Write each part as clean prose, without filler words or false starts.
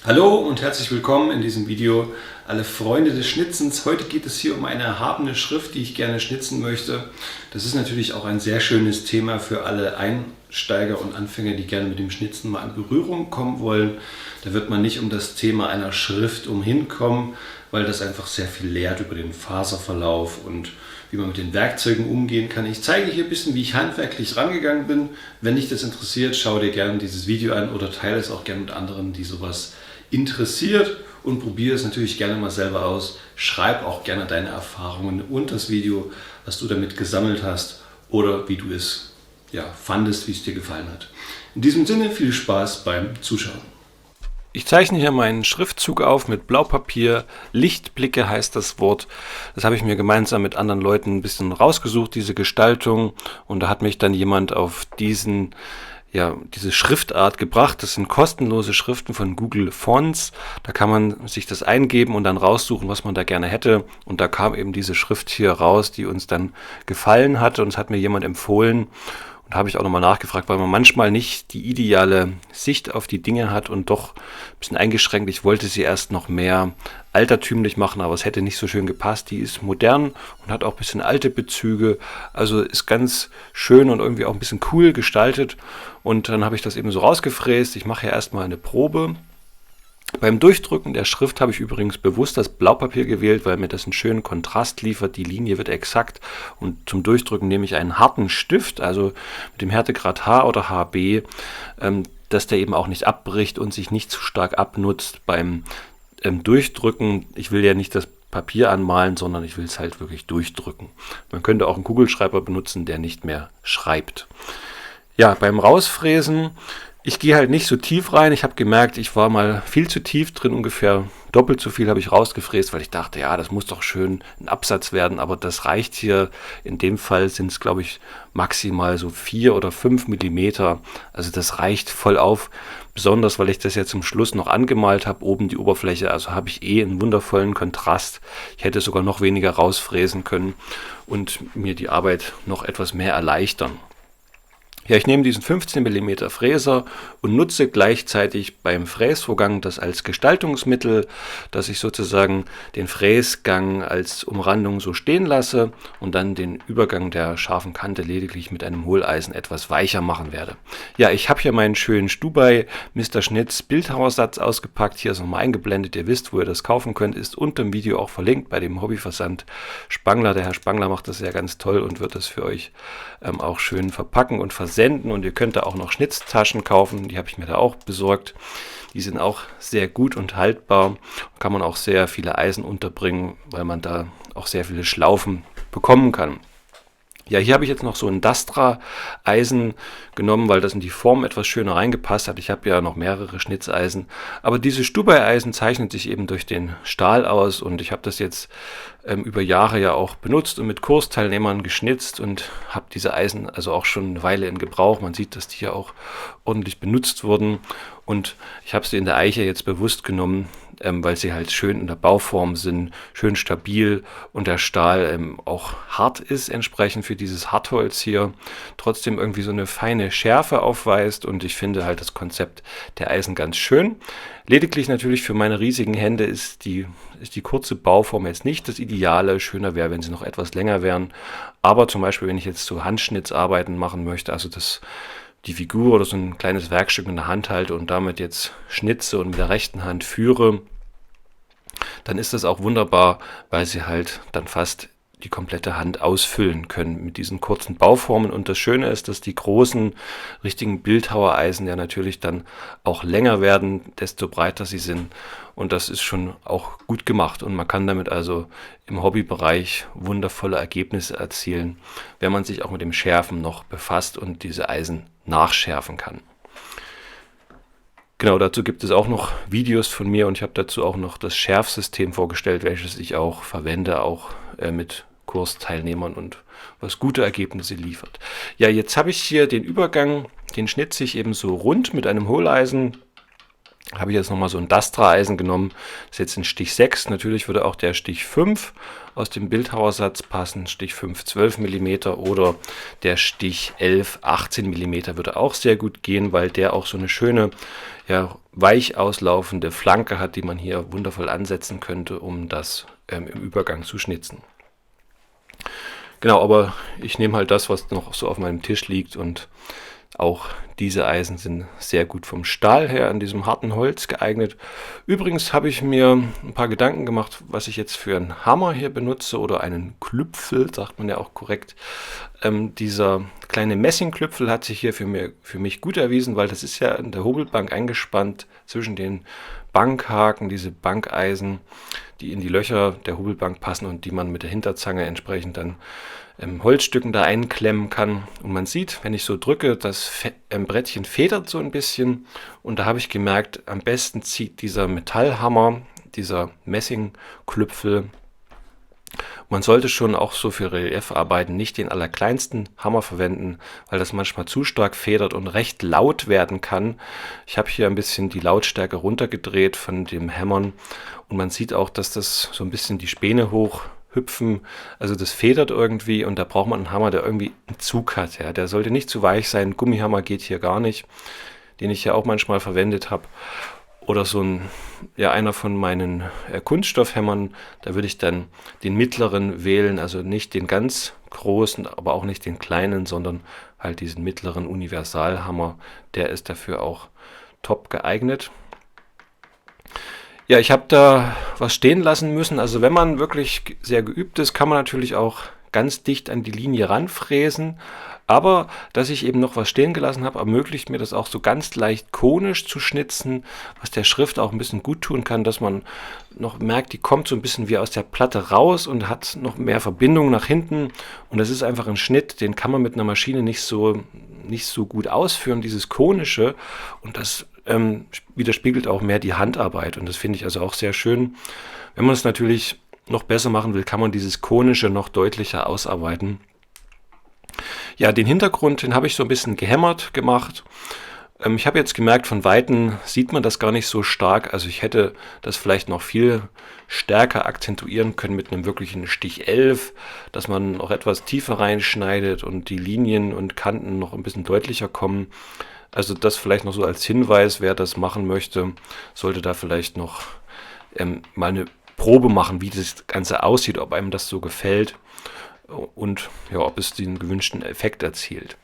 Hallo und herzlich willkommen in diesem Video, alle Freunde des Schnitzens. Heute geht es hier um eine erhabene Schrift, die ich gerne schnitzen möchte. Das ist natürlich auch ein sehr schönes Thema für alle Einsteiger und Anfänger, die gerne mit dem Schnitzen mal in Berührung kommen wollen. Da wird man nicht um das Thema einer Schrift umhinkommen, weil das einfach sehr viel lehrt über den Faserverlauf und wie man mit den Werkzeugen umgehen kann. Ich zeige hier ein bisschen, wie ich handwerklich rangegangen bin. Wenn dich das interessiert, schau dir gerne dieses Video an oder teile es auch gerne mit anderen, die sowas interessiert, und probiere es natürlich gerne mal selber aus. Schreib auch gerne deine Erfahrungen unter das Video, was du damit gesammelt hast oder wie du es fandest, wie es dir gefallen hat. In diesem Sinne viel Spaß beim Zuschauen. Ich zeichne hier meinen Schriftzug auf mit Blaupapier. Lichtblicke heißt das Wort. Das habe ich mir gemeinsam mit anderen Leuten ein bisschen rausgesucht, diese Gestaltung. Und da hat mich dann jemand auf diese Schriftart gebracht. Das sind kostenlose Schriften von Google Fonts. Da kann man sich das eingeben und dann raussuchen, was man da gerne hätte. Und da kam eben diese Schrift hier raus, die uns dann gefallen hat. Und es hat mir jemand empfohlen. Und da habe ich auch nochmal nachgefragt, weil man manchmal nicht die ideale Sicht auf die Dinge hat und doch ein bisschen eingeschränkt. Ich wollte sie erst noch mehr altertümlich machen, aber es hätte nicht so schön gepasst. Die ist modern und hat auch ein bisschen alte Bezüge. Also ist ganz schön und irgendwie auch ein bisschen cool gestaltet. Und dann habe ich das eben so rausgefräst. Ich mache ja erstmal eine Probe. Beim Durchdrücken der Schrift habe ich übrigens bewusst das Blaupapier gewählt, weil mir das einen schönen Kontrast liefert. Die Linie wird exakt und zum Durchdrücken nehme ich einen harten Stift, also mit dem Härtegrad H oder HB, dass der eben auch nicht abbricht und sich nicht zu stark abnutzt beim Durchdrücken. Ich will ja nicht das Papier anmalen, sondern ich will es halt wirklich durchdrücken. Man könnte auch einen Kugelschreiber benutzen, der nicht mehr schreibt. Ja, beim Rausfräsen, ich gehe halt nicht so tief rein. Ich habe gemerkt, ich war mal viel zu tief drin, ungefähr doppelt so viel habe ich rausgefräst, weil ich dachte, ja, das muss doch schön ein Absatz werden, aber das reicht hier. In dem Fall sind es, glaube ich, maximal so 4 oder 5 Millimeter. Also das reicht voll auf, besonders weil ich das ja zum Schluss noch angemalt habe, oben die Oberfläche, also habe ich einen wundervollen Kontrast. Ich hätte sogar noch weniger rausfräsen können und mir die Arbeit noch etwas mehr erleichtern. Ja, ich nehme diesen 15 mm Fräser und nutze gleichzeitig beim Fräsvorgang das als Gestaltungsmittel, dass ich sozusagen den Fräsgang als Umrandung so stehen lasse und dann den Übergang der scharfen Kante lediglich mit einem Hohleisen etwas weicher machen werde. Ja, ich habe hier meinen schönen Stubai Mr. Schnitz Bildhauersatz ausgepackt. Hier ist nochmal eingeblendet. Ihr wisst, wo ihr das kaufen könnt. Ist unter dem Video auch verlinkt bei dem Hobbyversand Spangler. Der Herr Spangler macht das ja ganz toll und wird das für euch auch schön verpacken und versenden, und ihr könnt da auch noch Schnitztaschen kaufen, die habe ich mir da auch besorgt. Die sind auch sehr gut und haltbar, kann man auch sehr viele Eisen unterbringen, weil man da auch sehr viele Schlaufen bekommen kann. Ja, hier habe ich jetzt noch so ein Dastra-Eisen genommen, weil das in die Form etwas schöner reingepasst hat. Ich habe ja noch mehrere Schnitzeisen, aber dieses Stubai-Eisen zeichnet sich eben durch den Stahl aus, und ich habe das jetzt über Jahre ja auch benutzt und mit Kursteilnehmern geschnitzt und habe diese Eisen also auch schon eine Weile in Gebrauch. Man sieht, dass die ja auch ordentlich benutzt wurden, und ich habe sie in der Eiche jetzt bewusst genommen, weil sie halt schön in der Bauform sind, schön stabil und der Stahl auch hart ist, entsprechend für dieses Hartholz hier, trotzdem irgendwie so eine feine Schärfe aufweist, und ich finde halt das Konzept der Eisen ganz schön. Lediglich natürlich für meine riesigen Hände ist die kurze Bauform jetzt nicht das Ideale. Schöner wäre, wenn sie noch etwas länger wären, aber zum Beispiel, wenn ich jetzt so Handschnittsarbeiten machen möchte, also die Figur oder so ein kleines Werkstück in der Hand halte und damit jetzt schnitze und mit der rechten Hand führe, dann ist das auch wunderbar, weil sie halt dann fast die komplette Hand ausfüllen können mit diesen kurzen Bauformen. Und das Schöne ist, dass die großen, richtigen Bildhauereisen ja natürlich dann auch länger werden, desto breiter sie sind. Und das ist schon auch gut gemacht. Und man kann damit also im Hobbybereich wundervolle Ergebnisse erzielen, wenn man sich auch mit dem Schärfen noch befasst und diese Eisen nachschärfen kann. Genau, dazu gibt es auch noch Videos von mir, und ich habe dazu auch noch das Schärfsystem vorgestellt, welches ich auch verwende, auch mit Kursteilnehmern, und was gute Ergebnisse liefert. Ja, jetzt habe ich hier den Übergang, den schnitze ich eben so rund mit einem Hohleisen. Habe ich jetzt nochmal so ein Dastra-Eisen genommen. Das ist jetzt ein Stich 6. Natürlich würde auch der Stich 5 aus dem Bildhauersatz passen. Stich 5 12 mm oder der Stich 11 18 mm würde auch sehr gut gehen, weil der auch so eine schöne, ja, weich auslaufende Flanke hat, die man hier wundervoll ansetzen könnte, um das im Übergang zu schnitzen. Genau, aber ich nehme halt das, was noch so auf meinem Tisch liegt, und auch diese Eisen sind sehr gut vom Stahl her an diesem harten Holz geeignet. Übrigens habe ich mir ein paar Gedanken gemacht, was ich jetzt für einen Hammer hier benutze oder einen Klüpfel, sagt man ja auch korrekt. Dieser kleine Messingklüpfel hat sich hier für mich gut erwiesen, weil das ist ja in der Hobelbank eingespannt zwischen den Bankhaken, diese Bankeisen, die in die Löcher der Hobelbank passen und die man mit der Hinterzange entsprechend dann Holzstücken da einklemmen kann. Und man sieht, wenn ich so drücke, das Brettchen federt so ein bisschen. Und da habe ich gemerkt, am besten zieht dieser Metallhammer, dieser Messingklüpfel. Man sollte schon auch so für Reliefarbeiten nicht den allerkleinsten Hammer verwenden, weil das manchmal zu stark federt und recht laut werden kann. Ich habe hier ein bisschen die Lautstärke runtergedreht von dem Hämmern und man sieht auch, dass das so ein bisschen die Späne hochhüpfen. Also das federt irgendwie und da braucht man einen Hammer, der irgendwie einen Zug hat. Ja. Der sollte nicht zu weich sein. Gummihammer geht hier gar nicht, den ich ja auch manchmal verwendet habe. Oder so einer von meinen Kunststoffhämmern, da würde ich dann den mittleren wählen, also nicht den ganz großen, aber auch nicht den kleinen, sondern halt diesen mittleren Universalhammer. Der ist dafür auch top geeignet. Ja, ich habe da was stehen lassen müssen. Also wenn man wirklich sehr geübt ist, kann man natürlich auch ganz dicht an die Linie ranfräsen. Aber dass ich eben noch was stehen gelassen habe, ermöglicht mir das auch so ganz leicht konisch zu schnitzen, was der Schrift auch ein bisschen gut tun kann, dass man noch merkt, die kommt so ein bisschen wie aus der Platte raus und hat noch mehr Verbindung nach hinten. Und das ist einfach ein Schnitt, den kann man mit einer Maschine nicht so gut ausführen, dieses Konische. Und das widerspiegelt auch mehr die Handarbeit. Und das finde ich also auch sehr schön. Wenn man es natürlich noch besser machen will, kann man dieses Konische noch deutlicher ausarbeiten. Ja, den Hintergrund, den habe ich so ein bisschen gehämmert gemacht. Ich habe jetzt gemerkt, von Weitem sieht man das gar nicht so stark. Also ich hätte das vielleicht noch viel stärker akzentuieren können mit einem wirklichen Stich 11, dass man noch etwas tiefer reinschneidet und die Linien und Kanten noch ein bisschen deutlicher kommen. Also das vielleicht noch so als Hinweis, wer das machen möchte, sollte da vielleicht noch mal eine Probe machen, wie das Ganze aussieht, ob einem das so gefällt. Und ja, ob es den gewünschten Effekt erzielt.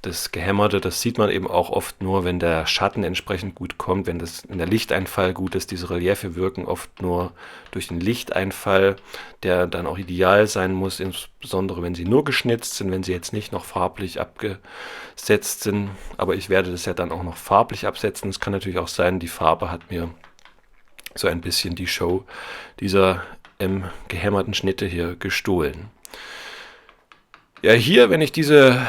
Das Gehämmerte, das sieht man eben auch oft nur, wenn der Schatten entsprechend gut kommt, wenn der Lichteinfall gut ist. Diese Reliefe wirken oft nur durch den Lichteinfall, der dann auch ideal sein muss, insbesondere wenn sie nur geschnitzt sind, wenn sie jetzt nicht noch farblich abgesetzt sind. Aber ich werde das ja dann auch noch farblich absetzen. Es kann natürlich auch sein, die Farbe hat mir so ein bisschen die Show dieser gehämmerten Schnitte hier gestohlen. Ja, hier, wenn ich diese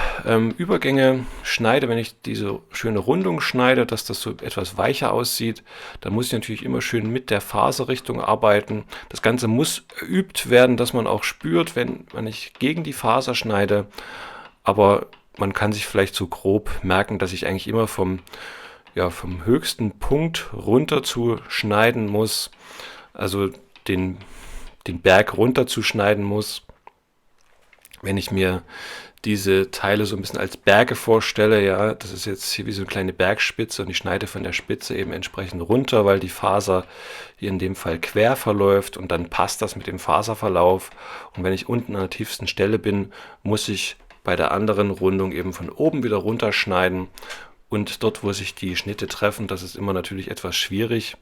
Übergänge schneide, wenn ich diese schöne Rundung schneide, dass das so etwas weicher aussieht, dann muss ich natürlich immer schön mit der Faserrichtung arbeiten. Das Ganze muss geübt werden, dass man auch spürt, wenn ich gegen die Faser schneide. Aber man kann sich vielleicht so grob merken, dass ich eigentlich immer vom höchsten Punkt runter zu schneiden muss, also den Berg runter zu schneiden muss. Wenn ich mir diese Teile so ein bisschen als Berge vorstelle, ja, das ist jetzt hier wie so eine kleine Bergspitze und ich schneide von der Spitze eben entsprechend runter, weil die Faser hier in dem Fall quer verläuft und dann passt das mit dem Faserverlauf. Und wenn ich unten an der tiefsten Stelle bin, muss ich bei der anderen Rundung eben von oben wieder runterschneiden. Und dort, wo sich die Schnitte treffen, das ist immer natürlich etwas schwierig,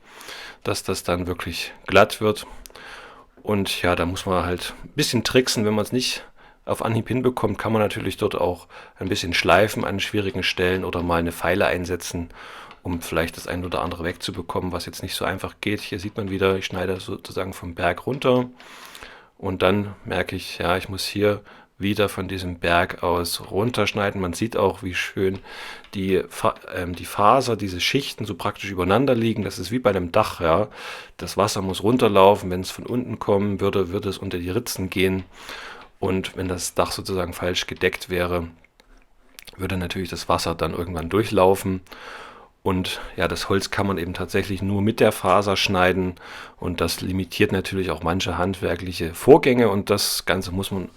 dass das dann wirklich glatt wird. Und ja, da muss man halt ein bisschen tricksen, wenn man es nicht auf Anhieb hinbekommt, kann man natürlich dort auch ein bisschen schleifen an schwierigen Stellen oder mal eine Feile einsetzen, um vielleicht das ein oder andere wegzubekommen, was jetzt nicht so einfach geht. Hier sieht man wieder, ich schneide sozusagen vom Berg runter und dann merke ich, ja, ich muss hier wieder von diesem Berg aus runterschneiden. Man sieht auch, wie schön die Faser, diese Schichten so praktisch übereinander liegen. Das ist wie bei einem Dach, ja. Das Wasser muss runterlaufen. Wenn es von unten kommen würde, würde es unter die Ritzen gehen. Und wenn das Dach sozusagen falsch gedeckt wäre, würde natürlich das Wasser dann irgendwann durchlaufen. Und ja, das Holz kann man eben tatsächlich nur mit der Faser schneiden und das limitiert natürlich auch manche handwerkliche Vorgänge und das Ganze muss man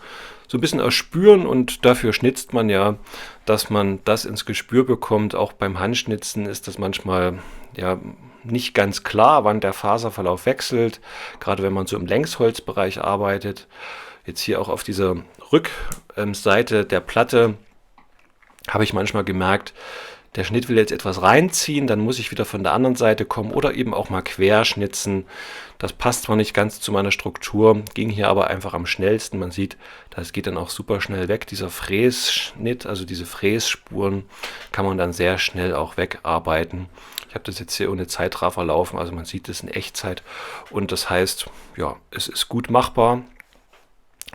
so ein bisschen erspüren und dafür schnitzt man ja, dass man das ins Gespür bekommt. Auch beim Handschnitzen ist das manchmal ja nicht ganz klar, wann der Faserverlauf wechselt, gerade wenn man so im Längsholzbereich arbeitet. Jetzt hier auch auf dieser Rückseite der Platte habe ich manchmal gemerkt, der Schnitt will jetzt etwas reinziehen, dann muss ich wieder von der anderen Seite kommen oder eben auch mal querschnitzen. Das passt zwar nicht ganz zu meiner Struktur, ging hier aber einfach am schnellsten. Man sieht, das geht dann auch super schnell weg. Dieser Frässchnitt, also diese Frässpuren, kann man dann sehr schnell auch wegarbeiten. Ich habe das jetzt hier ohne Zeitraffer laufen, also man sieht es in Echtzeit und das heißt, ja, es ist gut machbar.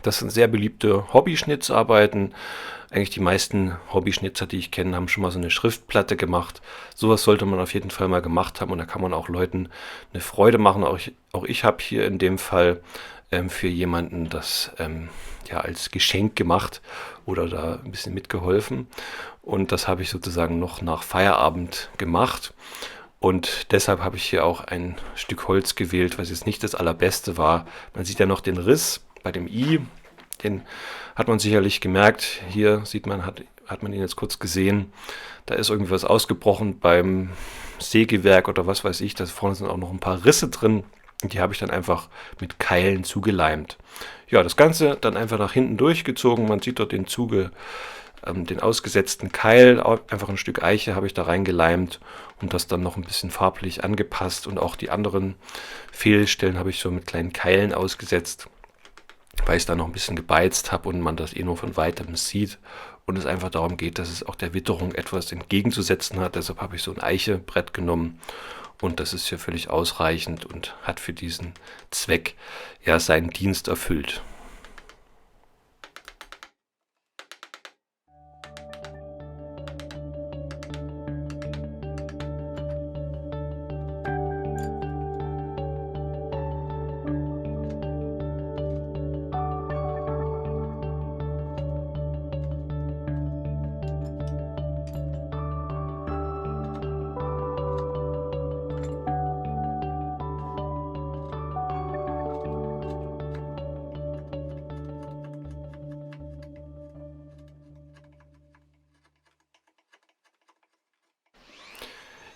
Das sind sehr beliebte Hobbyschnitzarbeiten. Eigentlich die meisten Hobbyschnitzer, die ich kenne, haben schon mal so eine Schriftplatte gemacht. Sowas sollte man auf jeden Fall mal gemacht haben und da kann man auch Leuten eine Freude machen. Auch ich habe hier in dem Fall für jemanden das ja als Geschenk gemacht oder da ein bisschen mitgeholfen. Und das habe ich sozusagen noch nach Feierabend gemacht. Und deshalb habe ich hier auch ein Stück Holz gewählt, was jetzt nicht das allerbeste war. Man sieht ja noch den Riss bei dem I, den hat man sicherlich gemerkt. Hier sieht man, hat man ihn jetzt kurz gesehen. Da ist irgendwie was ausgebrochen beim Sägewerk oder was weiß ich. Da vorne sind auch noch ein paar Risse drin. Und die habe ich dann einfach mit Keilen zugeleimt. Ja, das Ganze dann einfach nach hinten durchgezogen. Man sieht dort den ausgesetzten Keil, einfach ein Stück Eiche habe ich da reingeleimt und das dann noch ein bisschen farblich angepasst. Und auch die anderen Fehlstellen habe ich so mit kleinen Keilen ausgesetzt, weil ich es da noch ein bisschen gebeizt habe und man das nur von weitem sieht und es einfach darum geht, dass es auch der Witterung etwas entgegenzusetzen hat. Deshalb habe ich so ein Eichebrett genommen und das ist hier völlig ausreichend und hat für diesen Zweck ja seinen Dienst erfüllt.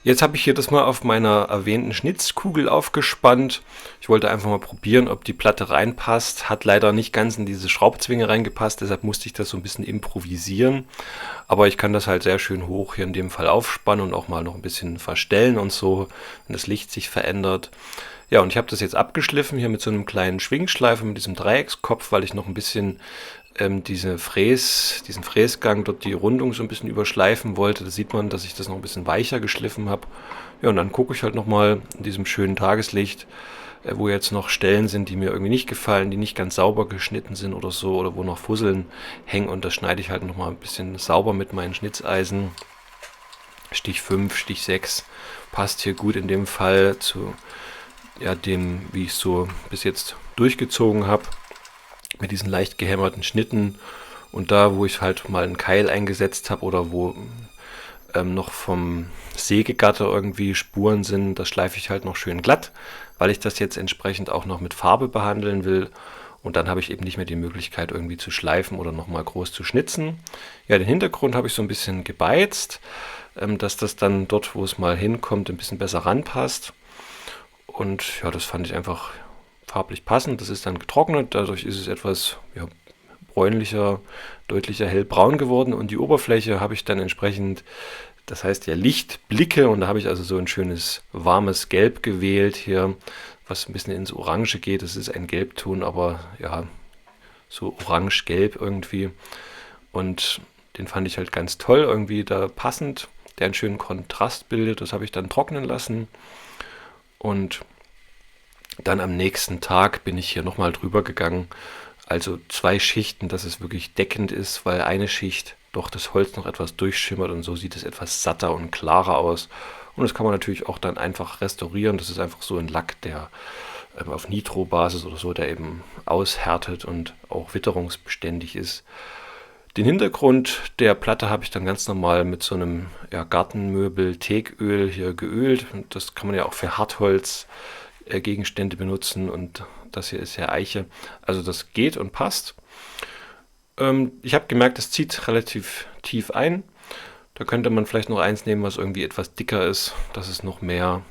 Jetzt habe ich hier das mal auf meiner erwähnten Schnitzkugel aufgespannt. Ich wollte einfach mal probieren, ob die Platte reinpasst. Hat leider nicht ganz in diese Schraubzwinge reingepasst, deshalb musste ich das so ein bisschen improvisieren. Aber ich kann das halt sehr schön hoch hier in dem Fall aufspannen und auch mal noch ein bisschen verstellen und so, wenn das Licht sich verändert. Ja, und ich habe das jetzt abgeschliffen hier mit so einem kleinen Schwingschleifer mit diesem Dreieckskopf, weil ich noch ein bisschen diesen Fräsgang, dort die Rundung so ein bisschen überschleifen wollte. Da sieht man, dass ich das noch ein bisschen weicher geschliffen habe. Ja, und dann gucke ich halt nochmal in diesem schönen Tageslicht, wo jetzt noch Stellen sind, die mir irgendwie nicht gefallen, die nicht ganz sauber geschnitten sind oder so, oder wo noch Fusseln hängen. Und das schneide ich halt nochmal ein bisschen sauber mit meinen Schnitzeisen. Stich 5, Stich 6 passt hier gut in dem Fall zu ja, dem, wie ich so bis jetzt durchgezogen habe, mit diesen leicht gehämmerten Schnitten. Und da, wo ich halt mal einen Keil eingesetzt habe oder wo noch vom Sägegatter irgendwie Spuren sind, das schleife ich halt noch schön glatt, weil ich das jetzt entsprechend auch noch mit Farbe behandeln will. Und dann habe ich eben nicht mehr die Möglichkeit irgendwie zu schleifen oder nochmal groß zu schnitzen. Ja, den Hintergrund habe ich so ein bisschen gebeizt, dass das dann dort, wo es mal hinkommt, ein bisschen besser ranpasst. Und ja, das fand ich einfach farblich passend. Das ist dann getrocknet, dadurch ist es etwas ja, bräunlicher, deutlicher hellbraun geworden und die Oberfläche habe ich dann entsprechend, das heißt ja Lichtblicke, und da habe ich also so ein schönes warmes Gelb gewählt hier, was ein bisschen ins Orange geht. Das ist ein Gelbton, aber ja, so orange-gelb irgendwie, und den fand ich halt ganz toll, irgendwie da passend, der einen schönen Kontrast bildet. Das habe ich dann trocknen lassen und dann am nächsten Tag bin ich hier nochmal drüber gegangen. Also 2 Schichten, dass es wirklich deckend ist, weil eine Schicht doch das Holz noch etwas durchschimmert und so sieht es etwas satter und klarer aus. Und das kann man natürlich auch dann einfach restaurieren. Das ist einfach so ein Lack, der auf Nitro-Basis oder so, der eben aushärtet und auch witterungsbeständig ist. Den Hintergrund der Platte habe ich dann ganz normal mit so einem Gartenmöbel Teaköl hier geölt. Und das kann man ja auch für Hartholz-Gegenstände benutzen, und das hier ist ja Eiche. Also das geht und passt. Ich habe gemerkt, es zieht relativ tief ein. Da könnte man vielleicht noch eins nehmen, was irgendwie etwas dicker ist, dass es noch mehr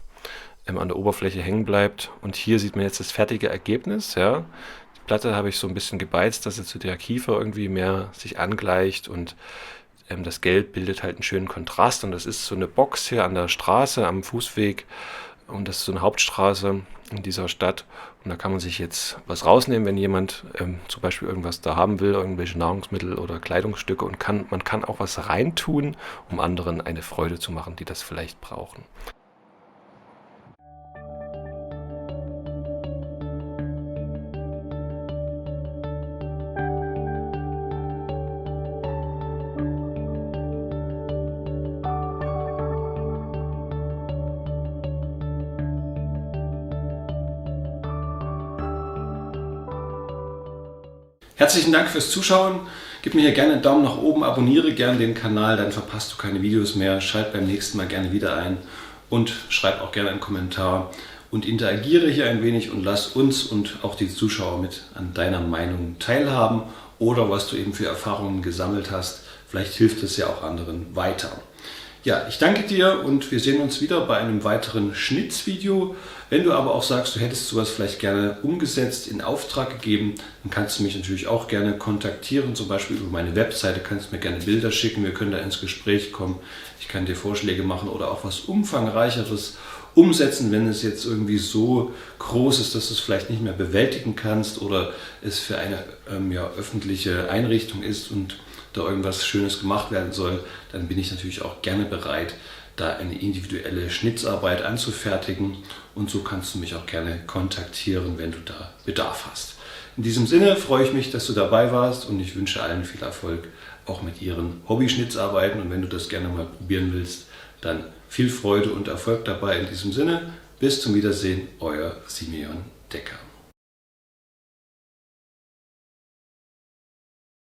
an der Oberfläche hängen bleibt. Und hier sieht man jetzt das fertige Ergebnis. Ja. Die Platte habe ich so ein bisschen gebeizt, dass sie zu der Kiefer irgendwie mehr sich angleicht, und das Gelb bildet halt einen schönen Kontrast. Und das ist so eine Box hier an der Straße, am Fußweg. Und das ist so eine Hauptstraße in dieser Stadt. Und da kann man sich jetzt was rausnehmen, wenn jemand zum Beispiel irgendwas da haben will, irgendwelche Nahrungsmittel oder Kleidungsstücke. Und man kann auch was reintun, um anderen eine Freude zu machen, die das vielleicht brauchen. Herzlichen Dank fürs Zuschauen. Gib mir hier gerne einen Daumen nach oben, abonniere gerne den Kanal, dann verpasst du keine Videos mehr. Schalt beim nächsten Mal gerne wieder ein und schreib auch gerne einen Kommentar und interagiere hier ein wenig und lass uns und auch die Zuschauer mit an deiner Meinung teilhaben oder was du eben für Erfahrungen gesammelt hast. Vielleicht hilft es ja auch anderen weiter. Ja, ich danke dir und wir sehen uns wieder bei einem weiteren Schnitzvideo. Wenn du aber auch sagst, du hättest sowas vielleicht gerne umgesetzt, in Auftrag gegeben, dann kannst du mich natürlich auch gerne kontaktieren. Zum Beispiel über meine Webseite kannst du mir gerne Bilder schicken. Wir können da ins Gespräch kommen. Ich kann dir Vorschläge machen oder auch was Umfangreicheres umsetzen, wenn es jetzt irgendwie so groß ist, dass du es vielleicht nicht mehr bewältigen kannst oder es für eine öffentliche Einrichtung ist und da irgendwas Schönes gemacht werden soll, dann bin ich natürlich auch gerne bereit, da eine individuelle Schnitzarbeit anzufertigen, und so kannst du mich auch gerne kontaktieren, wenn du da Bedarf hast. In diesem Sinne freue ich mich, dass du dabei warst, und ich wünsche allen viel Erfolg auch mit ihren Hobby-Schnitzarbeiten, und wenn du das gerne mal probieren willst, dann viel Freude und Erfolg dabei. In diesem Sinne, bis zum Wiedersehen, euer Simeon Decker.